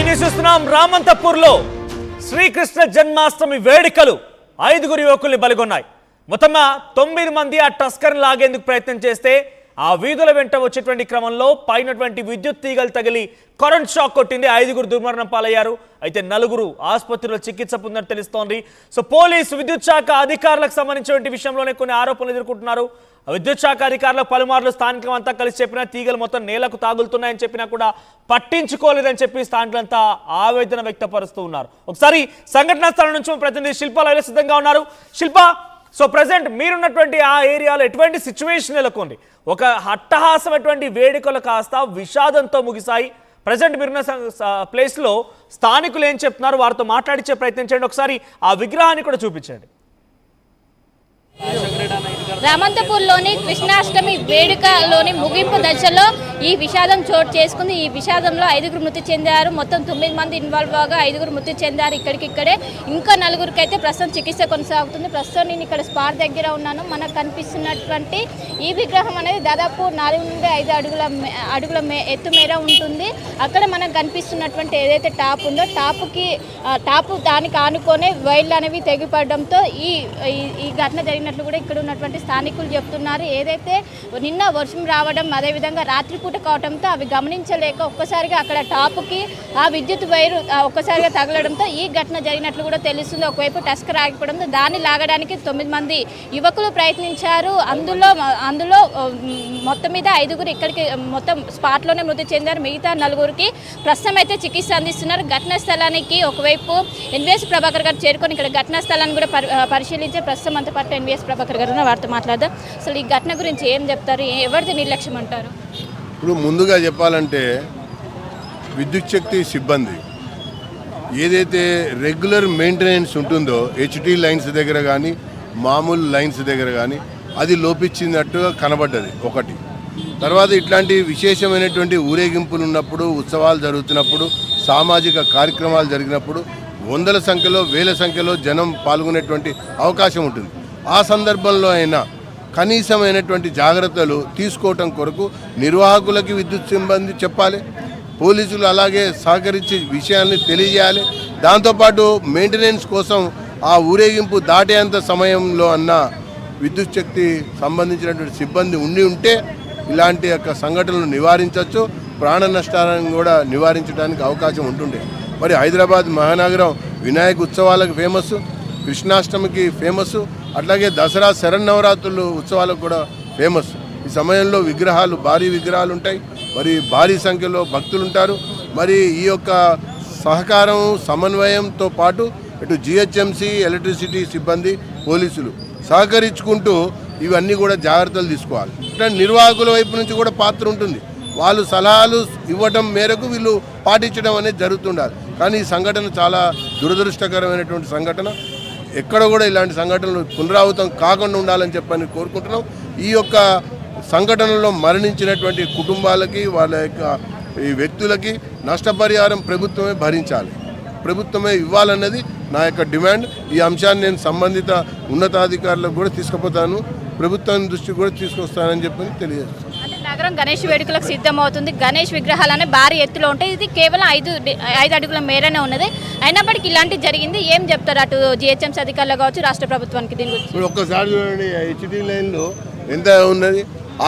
చూస్తున్నాం రామంతపూర్లో శ్రీకృష్ణ జన్మాష్టమి వేడుకలు 5 యువకుల్ని బలిగొన్నాయి. మొత్తం 9 మంది ఆ టస్కర్ని లాగేందుకు ప్రయత్నం చేస్తే ఆ వీధుల వెంట వచ్చేటువంటి క్రమంలో పైనటువంటి విద్యుత్ తీగలు తగిలి కరెంట్ షాక్ కొట్టింది. 5 దుర్మరణం పాలయ్యారు. అయితే 4 ఆసుపత్రిలో చికిత్స పొందినట్టు తెలుస్తోంది. సో పోలీసు విద్యుత్ శాఖ అధికారులకు సంబంధించిన విషయంలోనే కొన్ని ఆరోపణలు ఎదుర్కొంటున్నారు. విద్యుత్ శాఖ అధికారులకు పలుమార్లు స్థానికులు అంతా కలిసి చెప్పినా తీగలు మొత్తం నేలకు తాగులుతున్నాయని చెప్పినా కూడా పట్టించుకోలేదని చెప్పి స్థానికులంతా ఆవేదన వ్యక్తపరుస్తూ ఉన్నారు. ఒకసారి సంఘటనా స్థలం నుంచి ప్రతినిధి శిల్ప లైవ్లో సిద్ధంగా ఉన్నారు. శిల్ప, సో ప్రెసెంట్ మీరున్నటువంటి ఆ ఏరియాలో ఎటువంటి సిచ్యువేషన్ నెలకొంది? ఒక అట్టహాసమైనటువంటి వేడుకలు కాస్త విషాదంతో ముగిశాయి. ప్రజెంట్ మీరున్న ప్లేస్లో స్థానికులు ఏం చెప్తున్నారు, వారితో మాట్లాడించే ప్రయత్నం చేయండి. ఒకసారి ఆ విగ్రహాన్ని కూడా చూపించండి. రామంతపూర్లోని కృష్ణాష్టమి వేడుకలోని ముగింపు దశలో ఈ విషాదం చోటు చేసుకుంది. ఈ విషాదంలో 5 మృతి చెందారు. మొత్తం 9 మంది ఇన్వాల్వ్ అవగా 5 మృతి చెందారు. ఇక్కడికిక్కడే ఇంకా 4 అయితే ప్రస్తుతం చికిత్స కొనసాగుతుంది. ప్రస్తుతం నేను ఇక్కడ స్పాట్ దగ్గర ఉన్నాను. మనకు కనిపిస్తున్నటువంటి ఈ విగ్రహం అనేది దాదాపు 4 నుండి 5 అడుగుల ఎత్తు మేర ఉంటుంది. అక్కడ మనకు కనిపిస్తున్నటువంటి ఏదైతే టాప్ ఉందో టాపు దానికి ఆనుకొనే వైర్లు అనేవి తెగిపడడంతో ఈ ఘటన జరిగినట్లు కూడా ఇక్కడ ఉన్నటువంటి స్థానికులు చెప్తున్నారు. ఏదైతే నిన్న వర్షం రావడం, అదేవిధంగా రాత్రిపూట కావడంతో అవి గమనించలేక ఒక్కసారిగా అక్కడ టాపుకి ఆ విద్యుత్ వైరు ఒక్కసారిగా తగలడంతో ఈ ఘటన జరిగినట్లు కూడా తెలుస్తుంది. ఒకవైపు టస్కర్ ఆగిపోవడంతో దాన్ని లాగడానికి 9 మంది యువకులు ప్రయత్నించారు. అందులో మొత్తం మీద 5 ఇక్కడికి మొత్తం స్పాట్లోనే మృతి చెందారు. మిగతా 4కి ప్రస్తుతం అయితే చికిత్స అందిస్తున్నారు. ఘటనా స్థలానికి ఒకవైపు ఎన్వీఎస్ ప్రభాకర్ గారు చేరుకొని ఇక్కడ ఘటనా స్థలాన్ని కూడా పరిశీలించే ప్రస్తుతం అంత పాటు ఎన్వీఎస్ ప్రభాకర్ గారు వారితో మాట్లాడదాం. అసలు ఈ ఘటన గురించి ఏం చెప్తారు, ఎవరిది నిర్లక్ష్యం అంటారు? ఇప్పుడు ముందుగా చెప్పాలంటే విద్యుత్ శక్తి సిబ్బంది ఏదైతే రెగ్యులర్ మెయింటెనెన్స్ ఉంటుందో హెచ్టీ లైన్స్ దగ్గర కానీ మామూలు లైన్స్ దగ్గర కానీ అది లోపించినట్టుగా కనబడ్డది ఒకటి. తర్వాత ఇట్లాంటి విశేషమైనటువంటి ఊరేగింపులు ఉన్నప్పుడు, ఉత్సవాలు జరుగుతున్నప్పుడు, సామాజిక కార్యక్రమాలు జరిగినప్పుడు వందల సంఖ్యలో వేల సంఖ్యలో జనం పాల్గొనేటువంటి అవకాశం ఉంటుంది. ఆ సందర్భంలో అయినా కనీసమైనటువంటి జాగ్రత్తలు తీసుకోవటం కొరకు నిర్వాహకులకి విద్యుత్ సిబ్బంది చెప్పాలి, పోలీసులు అలాగే సహకరించి విషయాన్ని తెలియజేయాలి. దాంతోపాటు మెయింటెనెన్స్ కోసం ఆ ఊరేగింపు దాటేంత సమయంలో అన్న విద్యుత్ శక్తి సంబంధించినటువంటి సిబ్బంది ఉంటే ఇలాంటి యొక్క సంఘటనలు నివారించవచ్చు, ప్రాణ నష్టాలను కూడా నివారించడానికి అవకాశం ఉంటుండే. మరి హైదరాబాద్ మహానగరం వినాయక ఉత్సవాలకు ఫేమస్, కృష్ణాష్టమికి ఫేమస్, అట్లాగే దసరా శరన్నవరాత్రులు ఉత్సవాలకు కూడా ఫేమస్. ఈ సమయంలో భారీ విగ్రహాలు ఉంటాయి, మరి భారీ సంఖ్యలో భక్తులు ఉంటారు. మరి ఈ యొక్క సహకారం సమన్వయంతో పాటు ఇటు జిహెచ్ఎంసీ, ఎలక్ట్రిసిటీ సిబ్బంది, పోలీసులు సహకరించుకుంటూ ఇవన్నీ కూడా జాగ్రత్తలు తీసుకోవాలి. ఇట్లా నిర్వాహకుల వైపు నుంచి కూడా పాత్ర ఉంటుంది. వాళ్ళు సలహాలు ఇవ్వడం మేరకు వీళ్ళు పాటించడం అనేది జరుగుతుండాలి. కానీ ఈ సంఘటన చాలా దురదృష్టకరమైనటువంటి సంఘటన. ఎక్కడ కూడా ఇలాంటి సంఘటనలు పునరావృతం కాకుండా ఉండాలని చెప్పని కోరుకుంటున్నాం. ఈ యొక్క సంఘటనలో మరణించినటువంటి కుటుంబాలకి, వాళ్ళ యొక్క ఈ వ్యక్తులకి నష్టపరిహారం ప్రభుత్వమే భరించాలి, ప్రభుత్వమే ఇవ్వాలన్నది నా యొక్క డిమాండ్. ఈ అంశాన్ని నేను సంబంధిత ఉన్నతాధికారులకు కూడా తీసుకుపోతాను, ప్రభుత్వం దృష్టికి కూడా తీసుకొస్తానని చెప్పి తెలియజేస్తాను. నగరం గణేష్ వేడుకలకు సిద్ధమవుతుంది. గణేష్ విగ్రహాలనే భారీ ఎత్తులో ఉంటాయి. ఇది కేవలం 5 అడుగుల మేరనే ఉన్నది. అయినప్పటికీ ఇలాంటివి జరిగింది. ఏం చెప్తారు అటు జిహెచ్ఎంసీ అధికారులు కావచ్చు, రాష్ట్ర ప్రభుత్వానికి దీని గురించి? ఇప్పుడు ఒక్కసారి చూడండి, హెచ్టీ లైన్లో ఎంత ఉన్నది,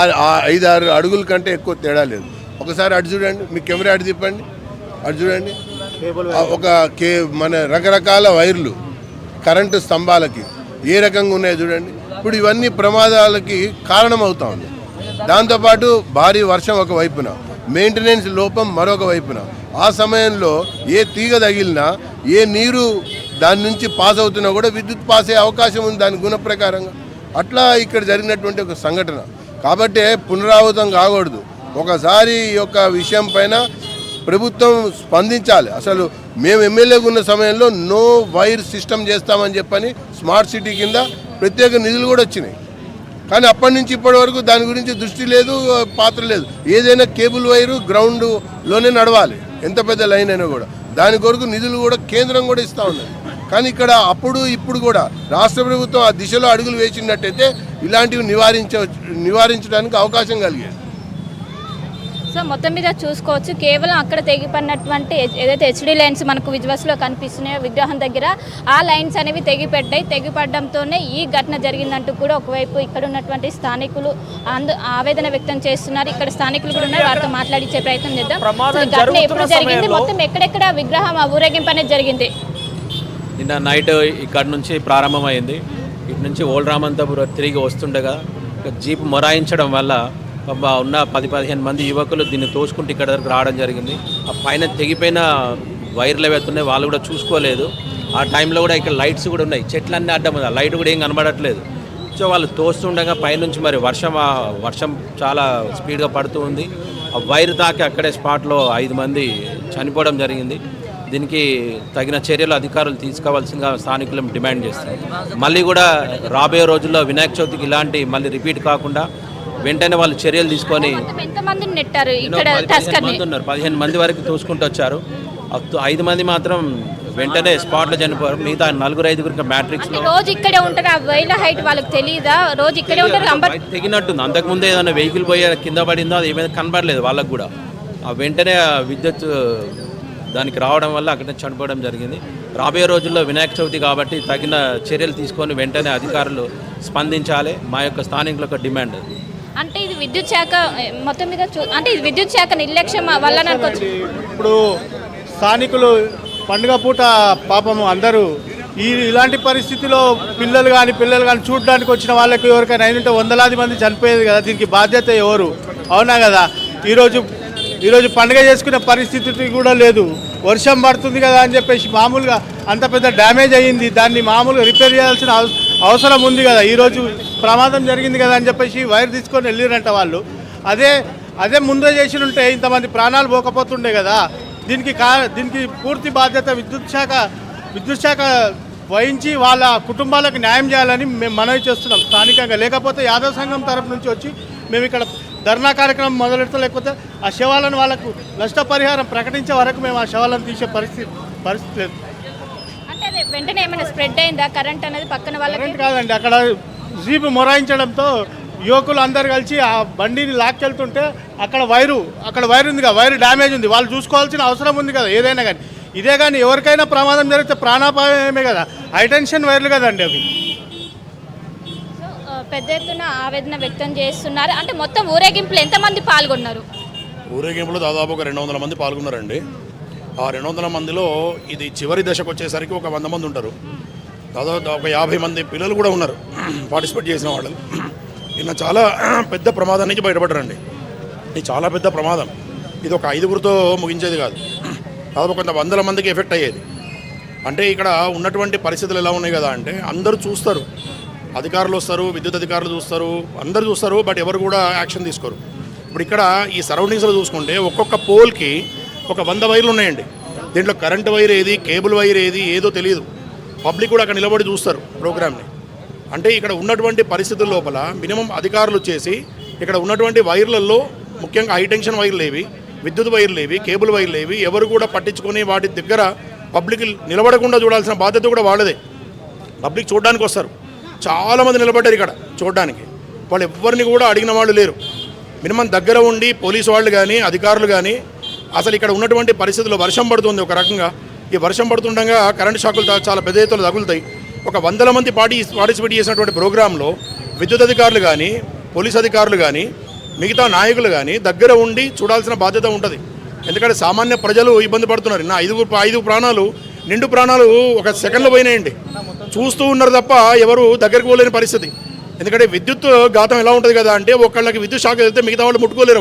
5-6 అడుగుల కంటే ఎక్కువ తేడా లేదు. ఒకసారి అటు చూడండి, మీ కెమెరా అటు తిప్పండి, అటు చూడండి. మన రకరకాల వైర్లు కరెంటు స్తంభాలకి ఏ రకంగా ఉన్నాయో చూడండి. ఇప్పుడు ఇవన్నీ ప్రమాదాలకి కారణమవుతా ఉంది. దాంతోపాటు భారీ వర్షం ఒకవైపున, మెయింటెనెన్స్ లోపం మరొక వైపున. ఆ సమయంలో ఏ తీగ తగిలినా, ఏ నీరు దాని నుంచి పాస్ అవుతున్నా కూడా విద్యుత్ పాస్ అయ్యే అవకాశం ఉంది దాని గుణ ప్రకారంగా. అట్లా ఇక్కడ జరిగినటువంటి ఒక సంఘటన కాబట్టి పునరావృతం కాకూడదు. ఒకసారి ఈ యొక్క విషయం పైన ప్రభుత్వం స్పందించాలి. అసలు మేము ఎమ్మెల్యేగా ఉన్న సమయంలో నో వైర్ సిస్టమ్ చేస్తామని చెప్పని స్మార్ట్ సిటీ కింద ప్రత్యేక నిధులు కూడా వచ్చినాయి. కానీ అప్పటి నుంచి ఇప్పటి వరకు దాని గురించి దృష్టి లేదు, పాత్ర లేదు. ఏదైనా కేబుల్ వైరు గ్రౌండ్లోనే నడవాలి, ఎంత పెద్ద లైన్ అయినా కూడా. దాని కొరకు నిధులు కూడా కేంద్రం కూడా ఇస్తూ ఉన్నది. కానీ ఇక్కడ అప్పుడు ఇప్పుడు కూడా రాష్ట్ర ప్రభుత్వం ఆ దిశలో అడుగులు వేసినట్టయితే ఇలాంటివి నివారించడానికి అవకాశం కలిగేది. సో మొత్తం మీద చూసుకోవచ్చు, కేవలం అక్కడ తెగిపడినటువంటి ఏదైతే హెచ్డి లైన్స్ మనకు విజువల్స్లో కనిపిస్తున్నాయో విగ్రహం దగ్గర, ఆ లైన్స్ అనేవి తెగిపడడంతోనే ఈ ఘటన జరిగిందంటూ కూడా ఒకవైపు ఇక్కడ ఉన్నటువంటి స్థానికులు ఆవేదన వ్యక్తం చేస్తున్నారు. ఇక్కడ స్థానికులు కూడా ఉన్నారు, వారితో మాట్లాడించే ప్రయత్నం చేద్దాం. ఘటన ఎప్పుడు జరిగింది, మొత్తం ఎక్కడెక్కడ విగ్రహం ఊరేగింపు అనేది జరిగింది? నిన్న నైట్ ఇక్కడ నుంచి ప్రారంభమైంది. ఇటు నుంచి ఓల్డ్ రామంతపురం తిరిగి వస్తుండగా జీప్ మొరాయించడం వల్ల ఉన్న 10-15 మంది యువకులు దీన్ని తోసుకుంటూ ఇక్కడ దగ్గరకు రావడం జరిగింది. ఆ పైన తెగిపోయిన వైర్లు ఏవైతున్నాయి వాళ్ళు కూడా చూసుకోలేదు. ఆ టైంలో కూడా ఇక్కడ లైట్స్ కూడా ఉన్నాయి, చెట్లన్నీ అడ్డం ఉంది, లైట్ కూడా ఏం కనబడట్లేదు. సో వాళ్ళు తోస్తుండగా పైనుంచి మరి వర్షం చాలా స్పీడ్గా పడుతూ ఉంది. ఆ వైర్ తాకి అక్కడే స్పాట్లో 5 మంది చనిపోవడం జరిగింది. దీనికి తగిన చర్యలు అధికారులు తీసుకోవాల్సిందిగా స్థానికులను డిమాండ్ చేస్తారు. మళ్ళీ కూడా రాబోయే రోజుల్లో వినాయక చవితికి ఇలాంటి మళ్ళీ రిపీట్ కాకుండా వెంటనే వాళ్ళు చర్యలు తీసుకొని ఎంతమందిని నెట్టారు ఇక్కడ? 15 మంది వరకు తోసుకుంటూ వచ్చారు. 5 మంది మాత్రం వెంటనే స్పాట్లో చనిపోయారు. మిగతా 4-5 మ్యాట్రిక్స్ రోజు ఇక్కడే ఉంటారు. ఆ వైల హైట్ వాళ్ళకి తెలియదా? రోజు ఇక్కడే ఉంటారు. తెగినట్టుంది. అంతకుముందే ఏదైనా వెహికల్ పోయే కింద పడిందో అది ఏమైనా కనబడలేదు వాళ్ళకు కూడా. ఆ వెంటనే విద్యుత్ దానికి రావడం వల్ల అక్కడ చనిపోవడం జరిగింది. రాబోయే రోజుల్లో వినాయక చవితి కాబట్టి తగిన చర్యలు తీసుకొని వెంటనే అధికారులు స్పందించాలి. మా యొక్క స్థానికుల యొక్క డిమాండ్. అంటే ఇది విద్యుత్ శాఖ మొత్తం మీద అంటే ఇది విద్యుత్ శాఖ నిర్లక్ష్యం వల్ల అనుకోవచ్చు. ఇప్పుడు స్థానికులు పండుగ పూట పాపము అందరూ ఇలాంటి పరిస్థితిలో పిల్లలు కానీ చూడడానికి వచ్చిన వాళ్ళకి ఎవరికైనా అయినంటే 100 మంది చనిపోయేది కదా. దీనికి బాధ్యత ఎవరు? అవునా కదా. ఈరోజు పండుగ చేసుకునే పరిస్థితి కూడా లేదు. వర్షం పడుతుంది కదా అని చెప్పేసి మామూలుగా అంత పెద్ద డ్యామేజ్ అయ్యింది, దాన్ని మామూలుగా రిపేర్ చేయాల్సిన అవసరం ఉంది కదా. ఈరోజు ప్రమాదం జరిగింది కదా అని చెప్పేసి వైర్ తీసుకొని వెళ్ళిరంట వాళ్ళు. అదే ముందే చేసి ఉంటే ఇంతమంది ప్రాణాలు పోకపోతుండే కదా. దీనికి పూర్తి బాధ్యత విద్యుత్ శాఖ వహించి వాళ్ళ కుటుంబాలకు న్యాయం చేయాలని మేము మనవి చేస్తున్నాం స్థానికంగా. లేకపోతే యాదవ సంఘం తరపు నుంచి వచ్చి మేము ఇక్కడ ధర్నా కార్యక్రమం మొదలెడతాం. లేకపోతే ఆ శవాలను వాళ్ళకు నష్టపరిహారం ప్రకటించే వరకు మేము ఆ శవాలను తీసే పరిస్థితి లేదు. అంటే అదే వెంటనే ఏమైనా స్ప్రెడ్ అయిందా కరెంట్ అనేది పక్కన వాళ్ళకి? కాదండి, అక్కడ జీప్ మొరాయించడంతో యువకులు అందరు కలిసి ఆ బండిని లాక్కెళ్తుంటే అక్కడ వైరు ఉంది కదా, వైరు డ్యామేజ్ ఉంది. వాళ్ళు చూసుకోవాల్సిన అవసరం ఉంది కదా ఏదైనా కానీ. ఇదే కానీ ఎవరికైనా ప్రమాదం జరిగితే ప్రాణాపాయమే కదా. హైటెన్షన్ వైర్లు కదండి అవి. పెద్ద ఎత్తున ఆవేదన వ్యక్తం చేస్తున్నారు. అంటే మొత్తం ఊరేగింపులు ఎంతమంది పాల్గొన్నారు? ఊరేగింపులో దాదాపు ఒక 200 మంది పాల్గొన్నారండి. ఆ 200 మందిలో ఇది చివరి దశకు వచ్చేసరికి ఒక 100 మంది ఉంటారు. దాదాపు ఒక 50 మంది పిల్లలు కూడా ఉన్నారు పార్టిసిపేట్ చేసిన వాళ్ళు. నిన్న చాలా పెద్ద ప్రమాదం నుంచి బయటపడ్డారండి. ఇది చాలా పెద్ద ప్రమాదం. ఇది ఒక 5గురితో ముగించేది కాదు, దాదాపు కొంత 100 మందికి ఎఫెక్ట్ అయ్యేది. అంటే ఇక్కడ ఉన్నటువంటి పరిస్థితులు ఎలా ఉన్నాయి కదా అంటే అందరూ చూస్తారు, అధికారులు వస్తారు, విద్యుత్ అధికారులు చూస్తారు, అందరూ చూస్తారు, బట్ ఎవరు కూడా యాక్షన్ తీసుకోరు. ఇప్పుడు ఇక్కడ ఈ సరౌండింగ్స్లో చూసుకుంటే ఒక్కొక్క పోల్కి ఒక 100 వైర్లు ఉన్నాయండి. దీంట్లో కరెంట్ వైర్ ఏది, కేబుల్ వైర్ ఏది ఏదో తెలియదు. పబ్లిక్ కూడా అక్కడ నిలబడి చూస్తారు ప్రోగ్రామ్ని. అంటే ఇక్కడ ఉన్నటువంటి పరిస్థితుల లోపల మినిమం అధికారులు వచ్చేసి ఇక్కడ ఉన్నటువంటి వైర్లలో ముఖ్యంగా హైటెన్షన్ వైర్లు ఏవి, విద్యుత్ వైర్లు ఏవి, కేబుల్ వైర్లు ఏవి ఎవరు కూడా పట్టించుకొని వాటి దగ్గర పబ్లిక్ నిలబడకుండా చూడాల్సిన బాధ్యత కూడా వాళ్ళదే. పబ్లిక్ చూడడానికి వస్తారు, చాలామంది నిలబడ్డారు ఇక్కడ చూడడానికి. వాళ్ళు ఎవరిని కూడా అడిగిన వాళ్ళు లేరు. మినిమం దగ్గర ఉండి పోలీసు వాళ్ళు కానీ అధికారులు కానీ అసలు ఇక్కడ ఉన్నటువంటి పరిస్థితుల్లో వర్షం పడుతుంది. ఒక రకంగా ఈ వర్షం పడుతుండగా కరెంటు షాకులు చాలా పెద్ద ఎత్తున తగులుతాయి. ఒక 100 మంది పార్టిసిపేట్ చేసినటువంటి ప్రోగ్రాంలో విద్యుత్ అధికారులు కానీ పోలీస్ అధికారులు కానీ మిగతా నాయకులు కానీ దగ్గర ఉండి చూడాల్సిన బాధ్యత ఉంటుంది. ఎందుకంటే సామాన్య ప్రజలు ఇబ్బంది పడుతున్నారు. నా 5 ప్రాణాలు నిండు ప్రాణాలు ఒక సెకండ్లో పోయినాయండి. చూస్తూ ఉన్నారు తప్ప ఎవరు దగ్గరికి పోలేని పరిస్థితి. ఎందుకంటే విద్యుత్ ఘాతం ఎలా ఉంటుంది కదా అంటే ఒకళ్ళకి విద్యుత్ షాక్ వెళ్తే మిగతా వాళ్ళు ముట్టుకోలేరు.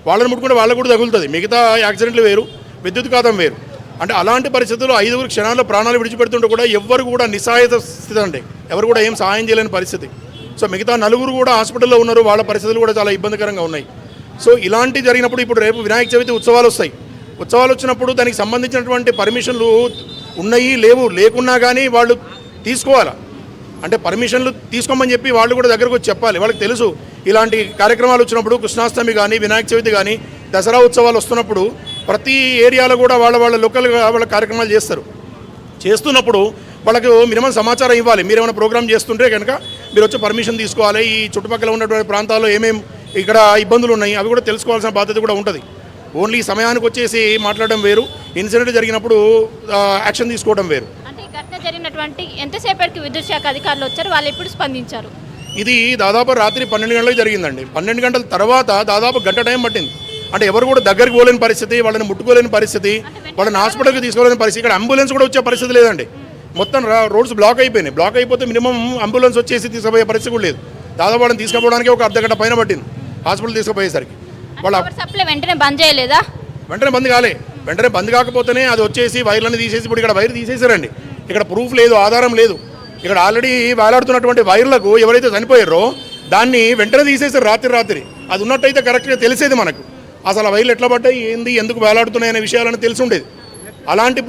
వాళ్ళని ముట్టుకుంటే వాళ్ళకు కూడా తగులుతుంది. మిగతా యాక్సిడెంట్లు వేరు, విద్యుత్ ఘాతం వేరు. అంటే అలాంటి పరిస్థితుల్లో 5 క్షణాల్లో ప్రాణాలు విడిచిపెడుతుంటే కూడా ఎవరు కూడా నిస్సహాయత స్థితి అండి. ఎవరు కూడా ఏం సహాయం చేయలేని పరిస్థితి. సో మిగతా 4 కూడా హాస్పిటల్లో ఉన్నారు, వాళ్ళ పరిస్థితులు కూడా చాలా ఇబ్బందికరంగా ఉన్నాయి. సో ఇలాంటి జరిగినప్పుడు ఇప్పుడు రేపు వినాయక చవితి ఉత్సవాలు వస్తాయి. ఉత్సవాలు వచ్చినప్పుడు దానికి సంబంధించినటువంటి పర్మిషన్లు ఉన్నాయి లేకున్నా కానీ వాళ్ళు తీసుకోవాలా. అంటే పర్మిషన్లు తీసుకోమని చెప్పి వాళ్ళు కూడా దగ్గరకు వచ్చి చెప్పాలి. వాళ్ళకి తెలుసు ఇలాంటి కార్యక్రమాలు వచ్చినప్పుడు కృష్ణాష్టమి కానీ వినాయక చవితి కానీ దసరా ఉత్సవాలు వస్తున్నప్పుడు ప్రతి ఏరియాలో కూడా వాళ్ళ లోకల్గా వాళ్ళ కార్యక్రమాలు చేస్తున్నప్పుడు వాళ్ళకు మినిమం సమాచారం ఇవ్వాలి. మీరు ఏమైనా ప్రోగ్రామ్ చేస్తుంటే కనుక మీరు వచ్చి పర్మిషన్ తీసుకోవాలి. ఈ చుట్టుపక్కల ఉన్నటువంటి ప్రాంతాల్లో ఏమేమి ఇక్కడ ఇబ్బందులు ఉన్నాయి, అవి కూడా తెలుసుకోవాల్సిన బాధ్యత కూడా ఉంటుంది. ఓన్లీ సమయానికి వచ్చేసి మాట్లాడడం వేరు, ఇన్సిడెంట్ జరిగినప్పుడు యాక్షన్ తీసుకోవడం వేరు. అంటే ఈ ఘటన జరిగినటువంటి ఎంతసేపటికి విద్యుత్ శాఖ అధికారులు వచ్చారు, వాళ్ళు ఎప్పుడు స్పందించారు? ఇది దాదాపు రాత్రి 12 గంటలకు జరిగిందండి. 12 గంటల తర్వాత దాదాపు గంట టైం పట్టింది. అంటే ఎవరు కూడా దగ్గరికి పోలేని పరిస్థితి, వాళ్ళని ముట్టుకోలేని పరిస్థితి, వాళ్ళని హాస్పిటల్కి తీసుకోలేని పరిస్థితి. ఇక్కడ అంబులెన్స్ కూడా వచ్చే పరిస్థితి లేదండి. మొత్తం రోడ్స్ బ్లాక్ అయిపోయినాయి. బ్లాక్ అయిపోతే మినిమం అంబులెన్స్ వచ్చేసి తీసుకుపోయే పరిస్థితి కూడా లేదు. దాదాపు వాళ్ళని తీసుకుపోవడానికి ఒక అర్ధగంట పైన పట్టింది హాస్పిటల్ తీసుకుపోయేసరికి. వాళ్ళ పవర్ సప్లై వెంటనే బంద్ చేయలేదా? వెంటనే బంద్ కాలే. వెంటనే బంద్ కాకపోతేనే అది వచ్చేసి వైర్లన్నీ తీసేసి ఇప్పుడు ఇక్కడ వైర్ తీసేసారండి. ఇక్కడ ప్రూఫ్ లేదు, ఆధారం లేదు. ఇక్కడ ఆల్రెడీ వేలాడుతున్నటువంటి వైర్లకు ఎవరైతే చనిపోయారో దాన్ని వెంటనే తీసేసారు రాత్రి. అది ఉన్నట్టయితే కరెక్ట్గా తెలిసేది మనకు. అసలు ఆ వైర్లు ఎట్లా పడ్డాయి, ఏంది, ఎందుకు వేలాడుతున్నాయి అనే విషయాలను తెలిసి ఉండేది. అలాంటి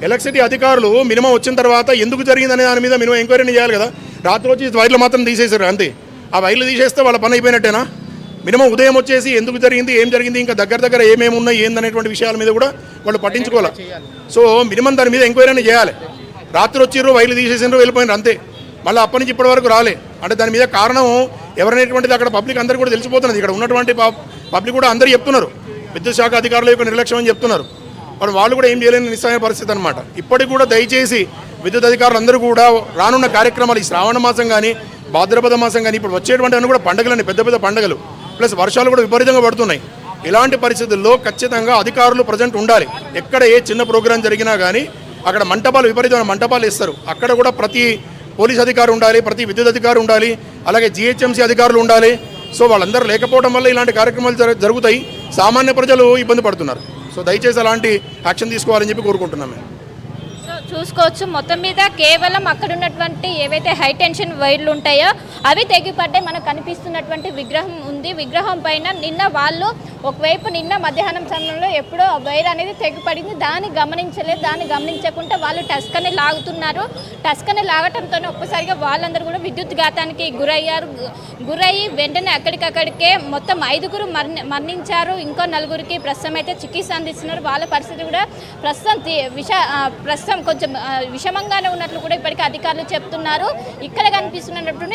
ఎలక్ట్రిసిటీ అధికారులు మినిమం వచ్చిన తర్వాత ఎందుకు జరిగిందనే దాని మీద మినిమం ఎంక్వైరీని చేయాలి కదా. రాత్రి వచ్చి వైర్లు మాత్రం తీసేశారు అంతే. ఆ వైర్లు తీసేస్తే వాళ్ళ పని అయిపోయినట్టేనా? మినిమం ఉదయం వచ్చేసి ఎందుకు జరిగింది, ఏం జరిగింది, ఇంకా దగ్గర ఏమేమి ఉన్నాయి, ఏందనేటువంటి విషయాల మీద కూడా వాళ్ళు పట్టించుకోవాలి. సో మినిమం దాని మీద ఎంక్వైరీని చేయాలి. రాత్రి వచ్చిర్రు, వైర్లు తీసేసారు, వెళ్ళిపోయినారు అంతే. మళ్ళీ అప్పటి నుంచి ఇప్పటి వరకు రాలే. అంటే దాని మీద కారణం ఎవరనేటువంటిది అక్కడ పబ్లిక్ అందరికీ కూడా తెలిసిపోతున్నది. ఇక్కడ ఉన్నటువంటి పబ్లిక్ కూడా అందరూ చెప్తున్నారు, విద్యుత్ శాఖ అధికారుల యొక్క నిర్లక్ష్యం అని చెప్తున్నారు. మరి వాళ్ళు కూడా ఏం చేయలేని నిస్సహాయ పరిస్థితి అనమాట. ఇప్పటికి కూడా దయచేసి విద్యుత్ అధికారులు అందరూ కూడా రానున్న కార్యక్రమాలు, ఈ శ్రావణ మాసం కానీ భాద్రపద మాసం కానీ ఇప్పుడు వచ్చేటువంటి అన్ని కూడా పండుగలని, పెద్ద పండుగలు, ప్లస్ వర్షాలు కూడా విపరీతంగా పడుతున్నాయి. ఇలాంటి పరిస్థితుల్లో ఖచ్చితంగా అధికారులు ప్రజెంట్ ఉండాలి. ఎక్కడ ఏ చిన్న ప్రోగ్రాం జరిగినా కానీ అక్కడ విపరీతమైన మంటపాలు ఇస్తారు. అక్కడ కూడా ప్రతి పోలీస్ అధికారి ఉండాలి, ప్రతి విద్యుత్ అధికారి ఉండాలి, అలాగే జిహెచ్ఎంసీ అధికారులు ఉండాలి. సో వాళ్ళందరూ లేకపోవడం వల్ల ఇలాంటి కార్యక్రమాలు జరుగుతాయి. సామాన్య ప్రజలు ఇబ్బంది పడుతున్నారు. సో దయచేసి అలాంటి యాక్షన్ తీసుకోవాలని చెప్పి కోరుకుంటున్నాం మేము. సో చూసుకోవచ్చు, మొత్తం మీద కేవలం అక్కడ ఉన్నటువంటి ఏవైతే హై టెన్షన్ వైర్లు ఉంటాయో అవి తెగిపడ్డాయి. మనకు కనిపిస్తున్నటువంటి విగ్రహం ఉంది. విగ్రహం పైన నిన్న వాళ్ళు ఒకవైపు నిన్న మధ్యాహ్నం సమయంలో ఎప్పుడో వైర్ అనేది తెగిపడింది. దాన్ని గమనించలేదు. దాన్ని గమనించకుండా వాళ్ళు టస్కని లాగుతున్నారు. టస్కని లాగటంతోనే ఒక్కసారిగా వాళ్ళందరూ కూడా విద్యుత్ ఘాతానికి గురయ్యి వెంటనే అక్కడికక్కడికే మొత్తం 5గురు మరణించారు. ఇంకో 4గురికి ప్రస్తుతం అయితే చికిత్స అందిస్తున్నారు. వాళ్ళ పరిస్థితి కూడా ప్రస్తుతం కొంచెం విషమంగానే ఉన్నట్లు కూడా ఇప్పటికీ అధికారులు చెప్తున్నారు. ఇక్కడ కనిపిస్తున్నట్టు